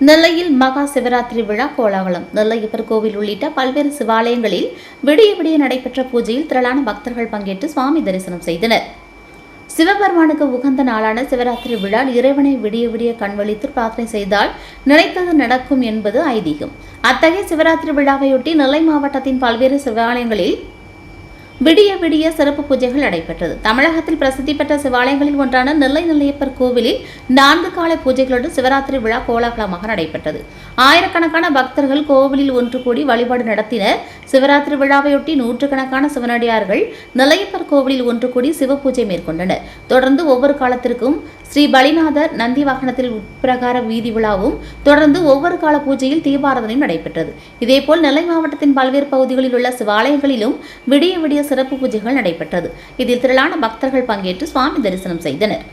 நெல்லையில் மகா சிவராத்திரி விழா கோலாகலம். நெல்லையப்பர் கோவில் உள்ளிட்ட பல்வேறு சிவாலயங்களில் விடிய விடிய நடைபெற்ற பூஜையில் திரளான பக்தர்கள் பங்கேற்று சுவாமி தரிசனம் செய்தனர். சிவபெருமானுக்கு உகந்த நாளான சிவராத்திரி விழா இறைவனை விடிய விடிய கண்வழித்து பிரார்த்தனை செய்தால் நினைத்தது நடக்கும் என்பது ஐதீகம். அத்தகைய சிவராத்திரி விழாவையொட்டி நெல்லை மாவட்டத்தின் பல்வேறு சிவாலயங்களில் விடிய விடிய சிறப்பு பூஜைகள் நடைபெற்றது. தமிழகத்தில் பிரசித்தி பெற்ற சிவாலயங்களில் ஒன்றான நெல்லை நெல்லையப்பர் கோவிலில் 4 கால பூஜைகளுடன் சிவராத்திரி விழா கோலாகலமாக நடைபெற்றது. ஆயிரக்கணக்கான பக்தர்கள் கோவிலில் ஒன்று கூடி வழிபாடு நடத்தினர். சிவராத்திரி விழாவையொட்டி நூற்றுக்கணக்கான சிவனடியார்கள் நெல்லையப்பர் கோவிலில் ஒன்று கூடி சிவ பூஜை மேற்கொண்டனர். தொடர்ந்து ஒவ்வொரு காலத்திற்கும் ஸ்ரீ பலிநாதர் நந்தி வாகனத்தில் உட்பிரகார வீதி விழாவும், தொடர்ந்து ஒவ்வொரு கால பூஜையில் தீபாராதனையும் நடைபெற்றது. இதேபோல் நெல்லை மாவட்டத்தின் பல்வேறு பகுதிகளில் உள்ள சிவாலயங்களிலும் விடிய விடிய சிறப்பு பூஜைகள் நடைபெற்றது. இதில் திரளான பக்தர்கள் பங்கேற்று சுவாமி தரிசனம் செய்தனர்.